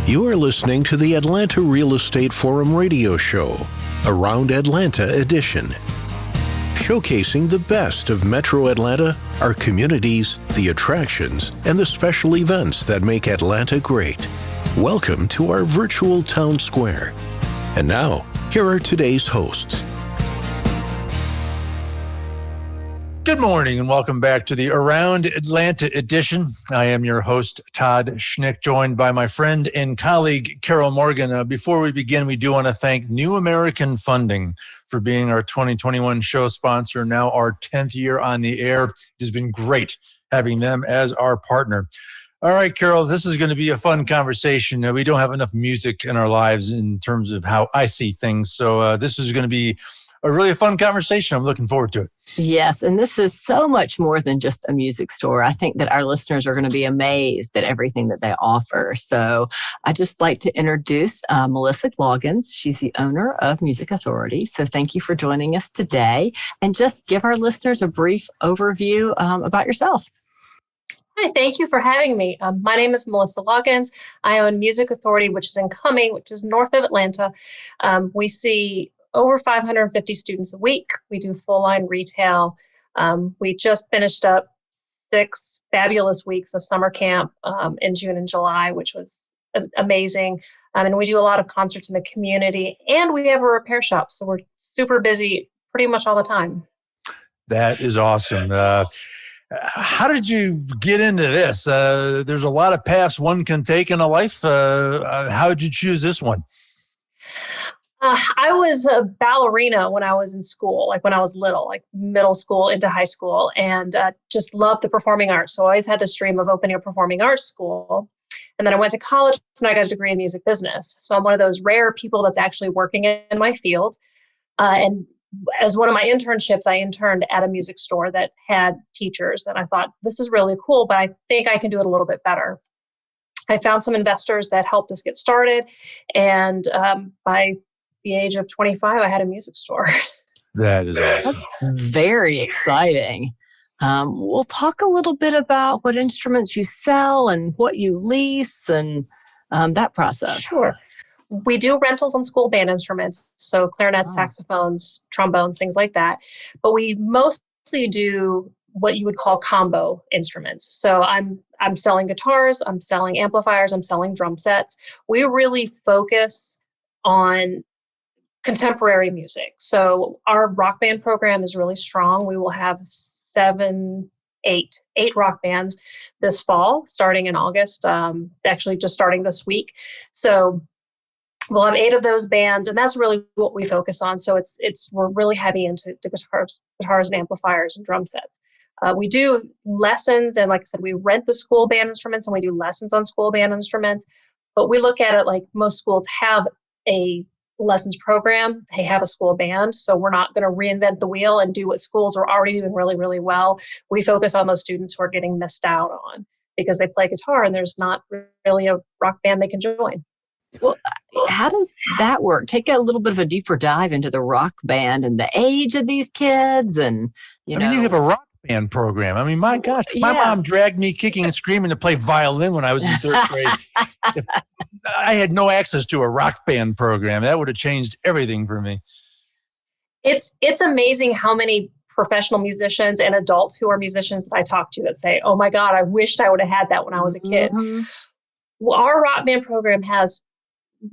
You are listening to the Atlanta Real Estate Forum radio show, Around Atlanta Edition, showcasing the best of Metro Atlanta, our communities, the attractions, and the special events that make Atlanta great. Welcome to our virtual town square. And now, here are today's hosts. Good morning and welcome back to the Around Atlanta edition. I am your host, Todd Schnick, joined by my friend and colleague, Carol Morgan. Before we begin, we do want to thank New American Funding for being our 2021 show sponsor, now our 10th year on the air. It has been great having them as our partner. All right, Carol, this is going to be a fun conversation. We don't have enough music in our lives in terms of how I see things, so this is going to be a really fun conversation. I'm looking forward to it. Yes, and this is so much more than just a music store. I think that our listeners are going to be amazed at everything that they offer. So I'd just like to introduce Melissa Loggins. She's the owner of Music Authority. So thank you for joining us today. And just give our listeners a brief overview about yourself. Hi, thank you for having me. My name is Melissa Loggins. I own Music Authority, which is in Cumming, which is north of Atlanta. We see over 550 students a week. We do full line retail. We just finished up 6 fabulous weeks of summer camp in June and July, which was amazing. And we do a lot of concerts in the community, and we have a repair shop. So we're super busy pretty much all the time. That is awesome. How did you get into this? There's a lot of paths one can take in a life. How did you choose this one? I was a ballerina when I was in school, like when I was little, like middle school into high school, and just loved the performing arts. So I always had this dream of opening a performing arts school. And then I went to college and I got a degree in music business. So I'm one of those rare people that's actually working in my field. And as one of my internships, I interned at a music store that had teachers. And I thought, this is really cool, but I think I can do it a little bit better. I found some investors that helped us get started. And by the age of 25, I had a music store. That is awesome. That's very exciting. We'll talk a little bit about what instruments you sell and what you lease and that process. Sure. We do rentals on school band instruments, so clarinets, saxophones, trombones, things like that. But we mostly do what you would call combo instruments. So I'm selling guitars, I'm selling amplifiers, I'm selling drum sets. We really focus on contemporary music. So our rock band program is really strong. We will have 8 rock bands this fall, starting in August, actually just starting this week. So we'll have 8 of those bands, and that's really what we focus on. So we're really heavy into the guitars and amplifiers and drum sets. We do lessons, and like I said, we rent the school band instruments and we do lessons on school band instruments. But we look at it like most schools have a lessons program. They have a school band, so we're not going to reinvent the wheel and do what schools are already doing really, really well. We focus on those students who are getting missed out on because they play guitar and there's not really a rock band they can join. Well, how does that work? Take a little bit of a deeper dive into the rock band and the age of these kids, and you have a rock band program. I mean, my gosh, my mom dragged me kicking and screaming to play violin when I was in 3rd grade. If I had no access to a rock band program, that would have changed everything for me. It's amazing how many professional musicians and adults who are musicians that I talk to that say, oh my God, I wished I would have had that when I was a kid. Mm-hmm. Well, our rock band program has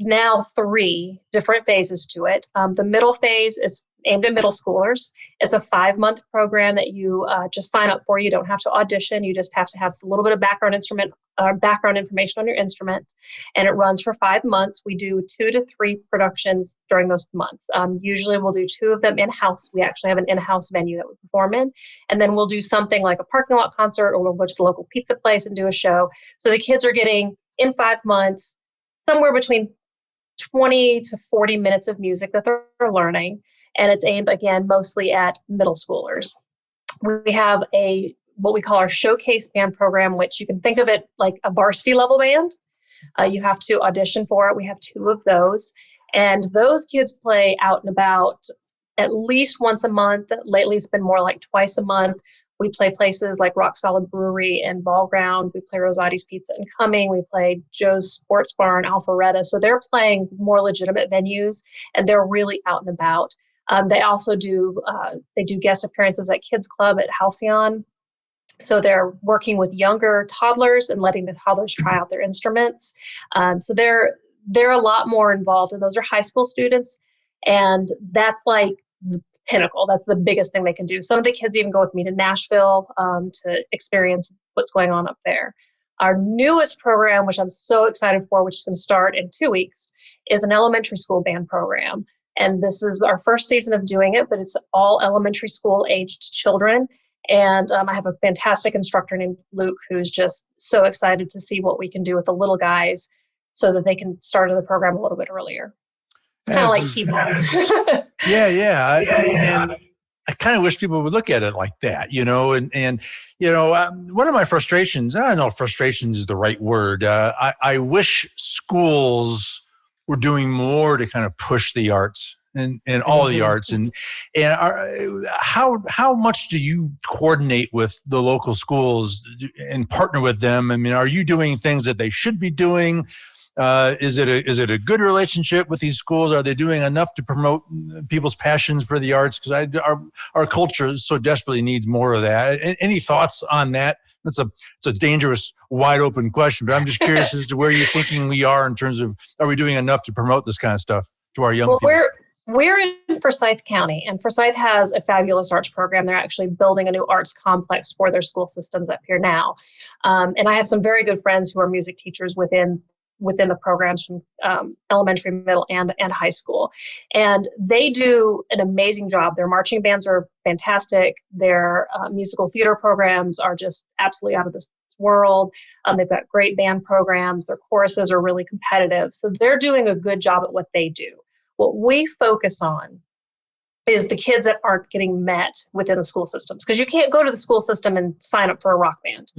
now 3 different phases to it. The middle phase is aimed at middle schoolers. It's a 5-month program that you just sign up for. You don't have to audition. You just have to have a little bit of background information on your instrument, and it runs for 5 months. We do 2 to 3 productions during those months. Usually we'll do 2 of them in-house. We actually have an in-house venue that we perform in, and then we'll do something like a parking lot concert, or we'll go to the local pizza place and do a show. So the kids are getting, in 5 months, somewhere between 20 to 40 minutes of music that they're learning. And it's aimed, again, mostly at middle schoolers. We have what we call our showcase band program, which you can think of it like a varsity level band. You have to audition for it. We have 2 of those. And those kids play out and about at least once a month. Lately, it's been more like twice a month. We play places like Rock Solid Brewery and Ball Ground. We play Rosati's Pizza and Cumming. We play Joe's Sports Bar in Alpharetta. So they're playing more legitimate venues, and they're really out and about. They also do guest appearances at Kids Club at Halcyon. So they're working with younger toddlers and letting the toddlers try out their instruments. So they're a lot more involved, and those are high school students, and that's like the pinnacle. That's the biggest thing they can do. Some of the kids even go with me to Nashville to experience what's going on up there. Our newest program, which I'm so excited for, which is going to start in 2 weeks, is an elementary school band program. And this is our first season of doing it, but it's all elementary school aged children. And I have a fantastic instructor named Luke, who's just so excited to see what we can do with the little guys so that they can start the program a little bit earlier. Kind of like T-ball. Yeah. And I kind of wish people would look at it like that, one of my frustrations, I don't know if frustration is the right word. I wish schools were doing more to kind of push the arts and all the arts. And how much do you coordinate with the local schools and partner with them? I mean, are you doing things that they should be doing? Is it a good relationship with these schools? Are they doing enough to promote people's passions for the arts? Because our culture so desperately needs more of that. Any thoughts on that? It's a dangerous, wide open question, but I'm just curious as to where you're thinking we are in terms of, are we doing enough to promote this kind of stuff to our young people? We're in Forsyth County, and Forsyth has a fabulous arts program. They're actually building a new arts complex for their school systems up here now. And I have some very good friends who are music teachers within the programs from elementary, middle, and high school. And they do an amazing job. Their marching bands are fantastic. Their musical theater programs are just absolutely out of this world. They've got great band programs. Their choruses are really competitive. So they're doing a good job at what they do. What we focus on is the kids that aren't getting met within the school systems. Because you can't go to the school system and sign up for a rock band.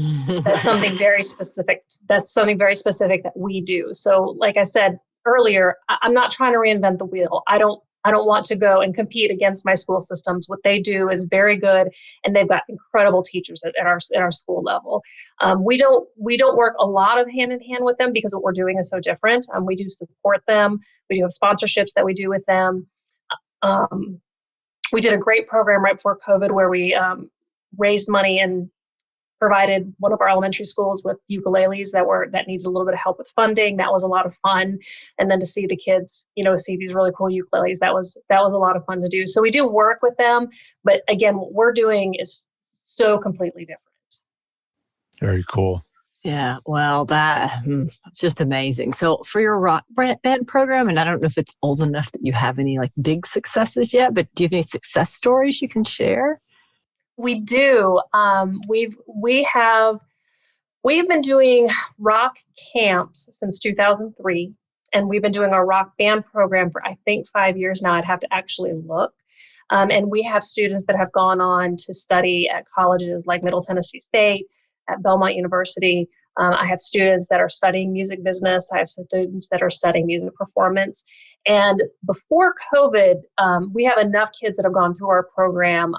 That's something very specific. That we do. So like I said earlier, I'm not trying to reinvent the wheel. I don't want to go and compete against my school systems. What they do is very good, and they've got incredible teachers at our school level. We don't work a lot of hand in hand with them because what we're doing is so different. We do support them. We do have sponsorships that we do with them. We did a great program right before COVID where we raised money and provided one of our elementary schools with ukuleles that needed a little bit of help with funding. That was a lot of fun. And then to see the kids, see these really cool ukuleles, that was a lot of fun to do. So we do work with them, but again, what we're doing is so completely different. Very cool. Yeah, well, it's just amazing. So for your rock band program, and I don't know if it's old enough that you have any like big successes yet, but do you have any success stories you can share? We do. We've been doing rock camps since 2003, and we've been doing our rock band program for I think 5 years now. I'd have to actually look. And we have students that have gone on to study at colleges like Middle Tennessee State, at Belmont University. I have students that are studying music business. I have students that are studying music performance. And before COVID, we have enough kids that have gone through our program,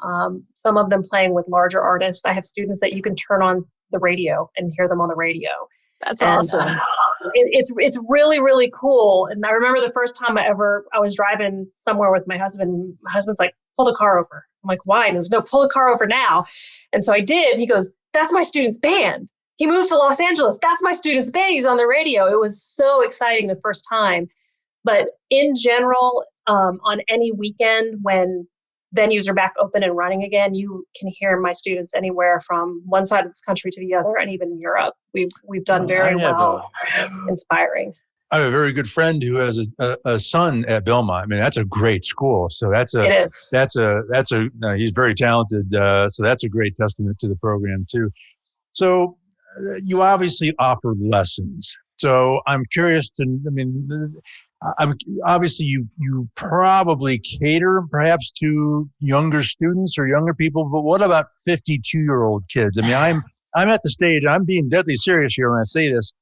some of them playing with larger artists. I have students that you can turn on the radio and hear them on the radio. That's awesome. It's really, really cool. And I remember the first time I was driving somewhere with my husband. My husband's like, pull the car over. I'm like, why? And he goes, no, pull the car over now. And so I did. He goes, that's my student's band. He moved to Los Angeles. That's my student's band. He's on the radio. It was so exciting the first time. But in general, on any weekend when venues are back open and running again, you can hear my students anywhere from one side of this country to the other, and even Europe. We've done very well, inspiring. I have a very good friend who has a son at Belmont. I mean, that's a great school. So it is. He's very talented. So that's a great testament to the program too. So you obviously offer lessons. So I'm curious obviously you probably cater perhaps to younger students or younger people, but what about 52-year-old kids? I mean, I'm at the stage, I'm being deadly serious here when I say this.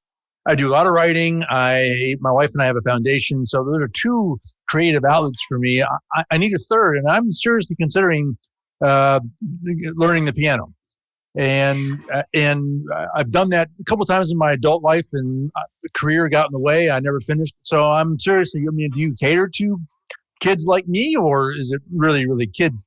I do a lot of writing. My wife and I have a foundation. So those are two creative outlets for me. I need a third, and I'm seriously considering learning the piano. And I've done that a couple times in my adult life, and the career got in the way. I never finished. So I'm seriously, I mean, do you cater to kids like me, or is it really kids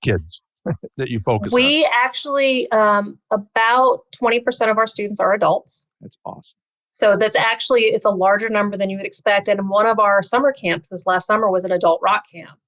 that you focus on? We actually, about 20% of our students are adults. That's awesome. So it's a larger number than you would expect. And one of our summer camps this last summer was an adult rock camp,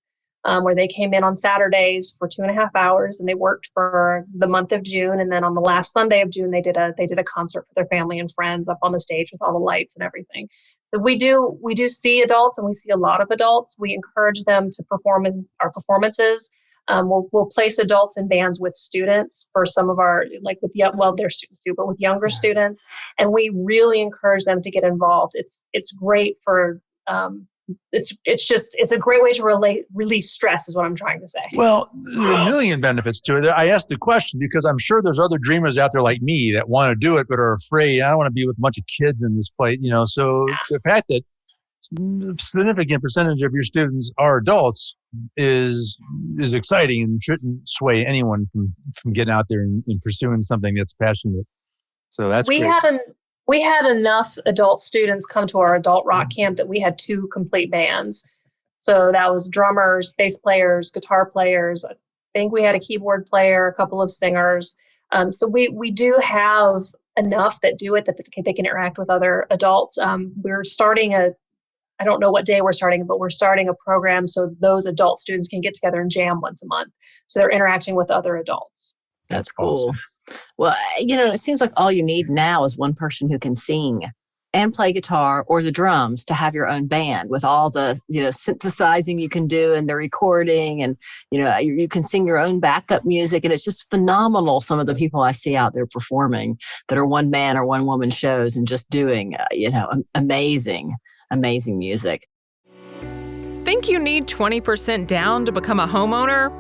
where they came in on Saturdays for 2.5 hours, and they worked for the month of June. And then on the last Sunday of June, they did a concert for their family and friends up on the stage with all the lights and everything. So we do see adults, and we see a lot of adults. We encourage them to perform in our performances. We'll place adults in bands with students for some of our, like with their students too, but with younger students, and we really encourage them to get involved. It's great for it's a great way to release stress, is what I'm trying to say. Well, there are a million benefits to it. I asked the question because I'm sure there's other dreamers out there like me that want to do it but are afraid. I don't want to be with a bunch of kids in this place, So the fact that a significant percentage of your students are adults is exciting and shouldn't sway anyone from getting out there and pursuing something that's passionate. So that's great. We had enough adult students come to our adult rock camp that we had 2 complete bands. So that was drummers, bass players, guitar players. I think we had a keyboard player, a couple of singers. So we do have enough that do it, that they can interact with other adults. We're starting I don't know what day we're starting, but we're starting a program so those adult students can get together and jam once a month. So they're interacting with other adults. That's cool. Well, it seems like all you need now is one person who can sing and play guitar or the drums to have your own band with all the, synthesizing you can do and the recording, and, you can sing your own backup music. And it's just phenomenal. Some of the people I see out there performing that are one man or one woman shows and just doing, amazing music. Think you need 20% down to become a homeowner?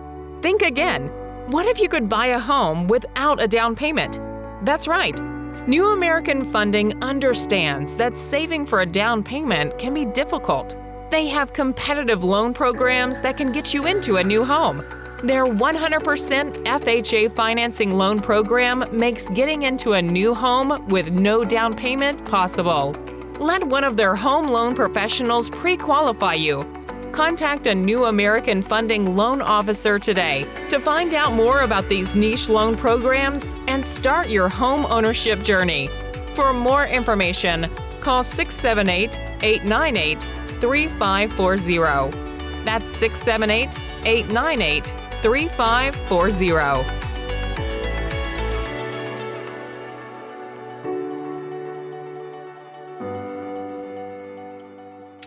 Think again. What if you could buy a home without a down payment? That's right. New American Funding understands that saving for a down payment can be difficult. They have competitive loan programs that can get you into a new home. Their 100% FHA financing loan program makes getting into a new home with no down payment possible. Let one of their home loan professionals pre-qualify you. Contact a New American Funding loan officer today to find out more about these niche loan programs and start your home ownership journey. For more information, call 678-898-3540. That's 678-898-3540.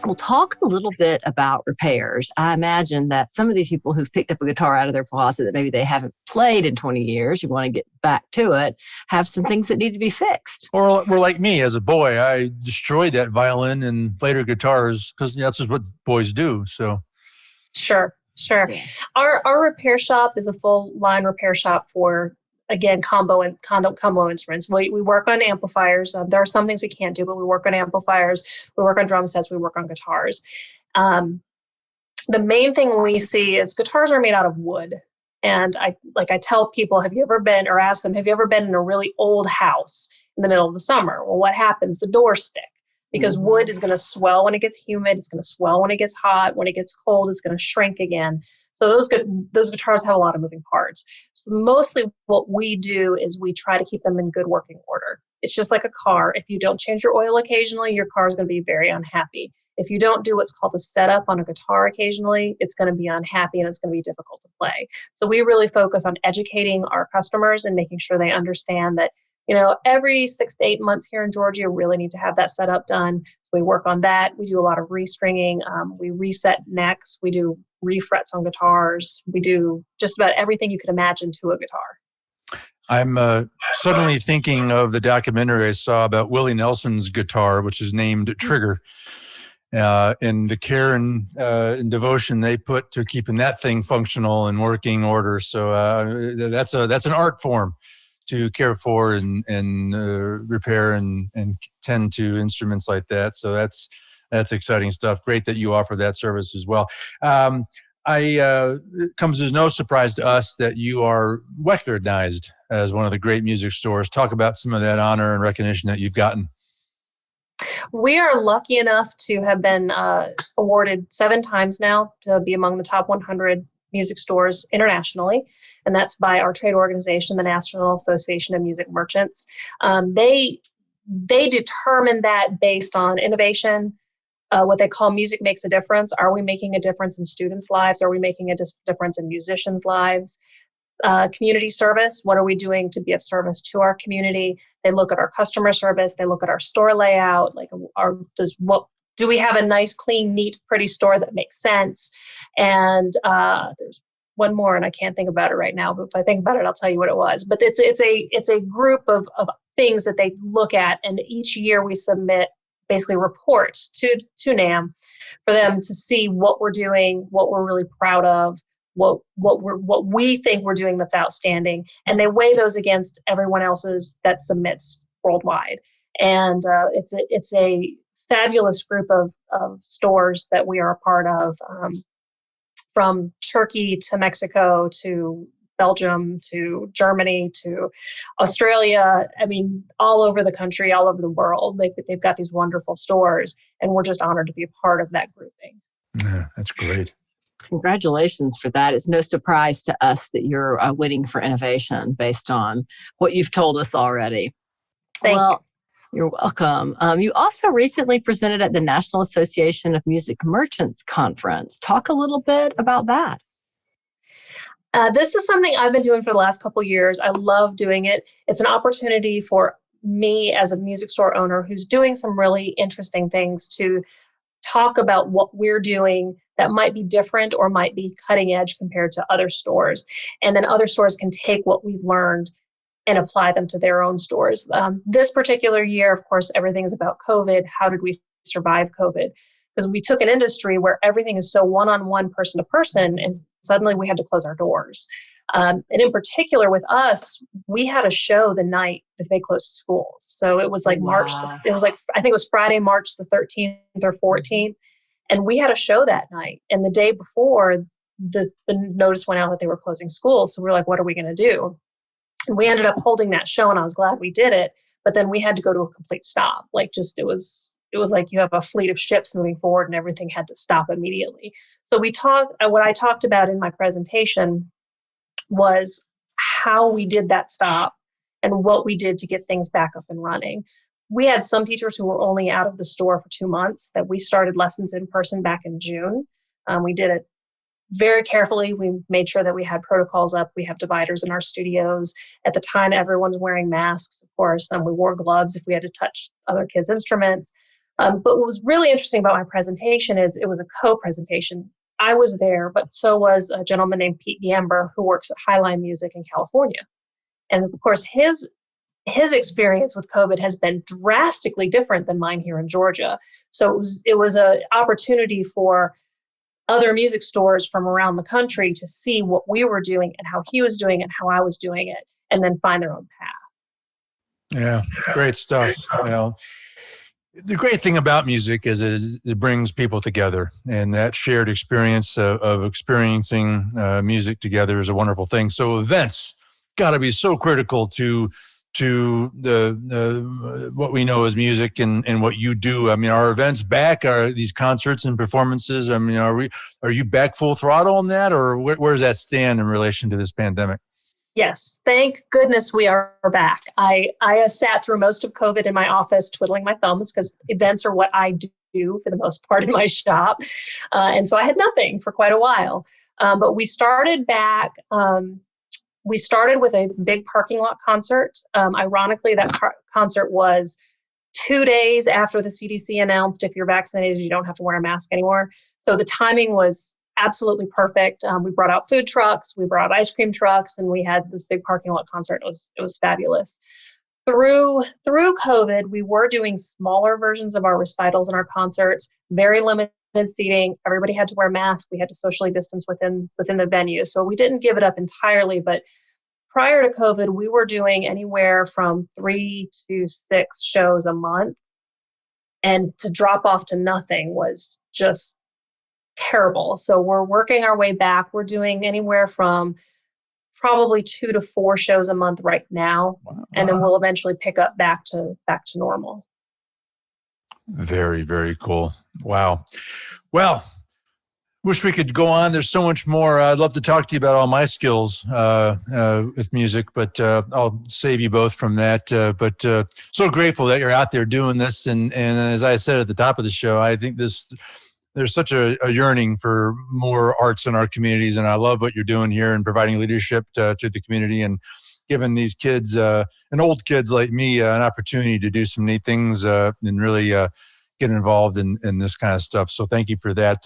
We'll talk a little bit about repairs. I imagine that some of these people who've picked up a guitar out of their closet that maybe they haven't played in 20 years, you want to get back to it, have some things that need to be fixed. Or like me as a boy, I destroyed that violin and later guitars because that's just what boys do. So, Sure. Yeah. Our repair shop is a full line repair shop for, again, combo instruments. We work on amplifiers. There are some things we can't do, but we work on amplifiers. We work on drum sets. We work on guitars. The main thing we see is guitars are made out of wood. And I tell people, have you ever been in a really old house in the middle of the summer? Well, what happens? The doors stick because wood is going to swell when it gets humid. It's going to swell when it gets hot. When it gets cold, it's going to shrink again. So those guitars have a lot of moving parts. So mostly what we do is we try to keep them in good working order. It's just like a car. If you don't change your oil occasionally, your car is going to be very unhappy. If you don't do what's called a setup on a guitar occasionally, it's going to be unhappy and it's going to be difficult to play. So we really focus on educating our customers and making sure they understand that, every 6 to 8 months here in Georgia, you really need to have that setup done. So we work on that. We do a lot of restringing. We reset necks. We do refrets on guitars. We do just about everything you could imagine to a guitar. I'm suddenly thinking of the documentary I saw about Willie Nelson's guitar, which is named Trigger, and the care and devotion they put to keeping that thing functional and working order. So that's an art form to care for and repair and tend to instruments like that. So that's exciting stuff. Great that you offer that service as well. it comes as no surprise to us that you are recognized as one of the great music stores. Talk about some of that honor and recognition that you've gotten. We are lucky enough to have been awarded 7 times now to be among the top 100 music stores internationally, and that's by our trade organization, the National Association of Music Merchants. They determine that based on innovation, what they call music makes a difference. Are we making a difference in students' lives? Are we making a difference in musicians' lives? Community service, what are we doing to be of service to our community? They look at our customer service. They look at our store layout. Like, do we have a nice, clean, neat, pretty store that makes sense? And there's one more, and I can't think about it right now. But if I think about it, I'll tell you what it was. But it's a group of things that they look at, and each year we submit basically reports to NAM for them to see what we're doing, what we're really proud of, what we think we're doing that's outstanding, and they weigh those against everyone else's that submits worldwide. And it's a fabulous group of stores that we are a part of, from Turkey to Mexico to Belgium to Germany to Australia. I mean, all over the country, all over the world. They've got these wonderful stores, and we're just honored to be a part of that grouping. Yeah, that's great. Congratulations for that. It's no surprise to us that you're winning for innovation based on what you've told us already. Thank you. You're welcome. You also recently presented at the National Association of Music Merchants Conference. Talk a little bit about that. This is something I've been doing for the last couple of years. I love doing it. It's an opportunity for me as a music store owner who's doing some really interesting things to talk about what we're doing that might be different or might be cutting edge compared to other stores. And then other stores can take what we've learned and apply them to their own stores. This particular year, of course, everything is about COVID. How did we survive COVID? Because we took an industry where everything is so one-on-one, person-to-person, and suddenly we had to close our doors. And in particular with us, we had a show the night that they closed schools. So it was like I think it was Friday, March the 13th or 14th. And we had a show that night. And the day before, the notice went out that they were closing schools. So we were like, what are we going to do? And we ended up holding that show, and I was glad we did it. But then we had to go to a complete stop. It was like you have a fleet of ships moving forward and everything had to stop immediately. So what I talked about in my presentation was how we did that stop and what we did to get things back up and running. We had some teachers who were only out of the store for 2 months, that we started lessons in person back in June. We did it very carefully. We made sure that we had protocols up. We have dividers in our studios. At the time, everyone was wearing masks, of course. We wore gloves if we had to touch other kids' instruments. But what was really interesting about my presentation is it was a co-presentation. I was there, but so was a gentleman named Pete Gamber, who works at Highline Music in California. And of course, his experience with COVID has been drastically different than mine here in Georgia. So it was an opportunity for other music stores from around the country to see what we were doing and how he was doing it and how I was doing it, and then find their own path. Yeah, great stuff. The great thing about music is it brings people together, and that shared experience of experiencing music together is a wonderful thing. So events got to be so critical to the what we know as music and what you do. I mean, are events back? Are these concerts and performances? I mean, are you back full throttle on that, or where does that stand in relation to this pandemic? Yes, thank goodness we are back. I sat through most of COVID in my office twiddling my thumbs because events are what I do for the most part in my shop. And so I had nothing for quite a while. But we started back. We started with a big parking lot concert. Ironically, that concert was 2 days after the CDC announced if you're vaccinated, you don't have to wear a mask anymore. So the timing was absolutely perfect. We brought out food trucks, we brought ice cream trucks, and we had this big parking lot concert. It was fabulous. Through COVID, we were doing smaller versions of our recitals and our concerts, very limited seating. Everybody had to wear masks. We had to socially distance within the venue. So we didn't give it up entirely, but prior to COVID, we were doing anywhere from 3 to 6 shows a month. And to drop off to nothing was just terrible. So we're working our way back. We're doing anywhere from probably 2 to 4 shows a month right now. Wow. And then we'll eventually pick up back to normal. Very, very cool. Wow. Well, wish we could go on. There's so much more. I'd love to talk to you about all my skills with music, but I'll save you both from that. But so grateful that you're out there doing this. And as I said at the top of the show, I think there's such a yearning for more arts in our communities. And I love what you're doing here and providing leadership to the community and giving these kids and old kids like me an opportunity to do some neat things and really get involved in this kind of stuff. So thank you for that.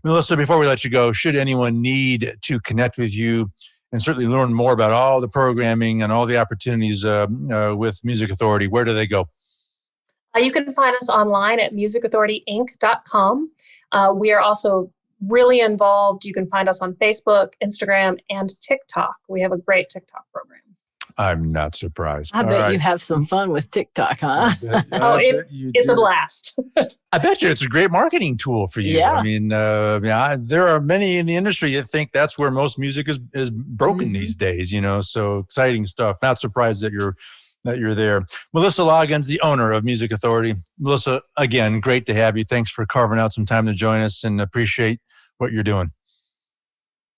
Melissa, before we let you go, should anyone need to connect with you and certainly learn more about all the programming and all the opportunities with Music Authority, where do they go? You can find us online at musicauthorityinc.com. We are also really involved. You can find us on Facebook, Instagram, and TikTok. We have a great TikTok program. I'm not surprised. I bet you have some fun with TikTok, huh? It's a blast. I bet you it's a great marketing tool for you. Yeah. I mean, there are many in the industry that think that's where most music is broken these days, so exciting stuff. Not surprised that you're there. Melissa Loggins, the owner of Music Authority. Melissa, again, great to have you. Thanks for carving out some time to join us and appreciate what you're doing.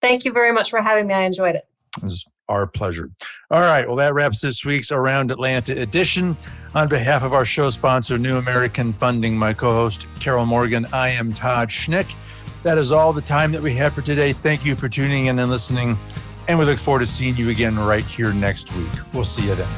Thank you very much for having me. I enjoyed it. It was our pleasure. All right. Well, that wraps this week's Around Atlanta edition. On behalf of our show sponsor, New American Funding, my co-host, Carol Morgan, I am Todd Schnick. That is all the time that we have for today. Thank you for tuning in and listening. And we look forward to seeing you again right here next week. We'll see you then.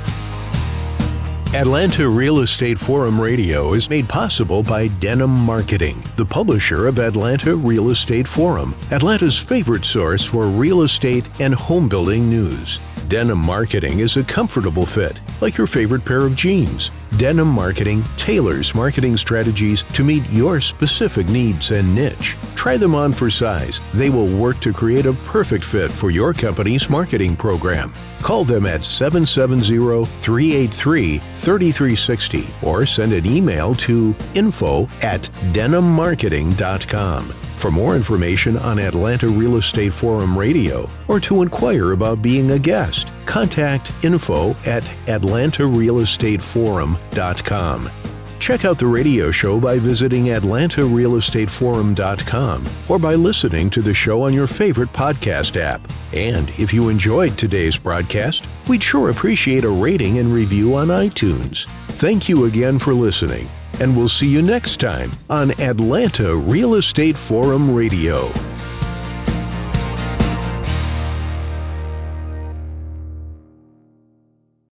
Atlanta Real Estate Forum Radio is made possible by Denim Marketing, the publisher of Atlanta Real Estate Forum, Atlanta's favorite source for real estate and home building news. Denim Marketing is a comfortable fit, like your favorite pair of jeans. Denim Marketing tailors marketing strategies to meet your specific needs and niche. Try them on for size. They will work to create a perfect fit for your company's marketing program. Call them at 770-383-3360 or send an email to info@denimmarketing.com. For more information on Atlanta Real Estate Forum Radio or to inquire about being a guest, contact info@atlantarealestateforum.com. Check out the radio show by visiting atlantarealestateforum.com or by listening to the show on your favorite podcast app. And if you enjoyed today's broadcast, we'd sure appreciate a rating and review on iTunes. Thank you again for listening, and we'll see you next time on Atlanta Real Estate Forum Radio.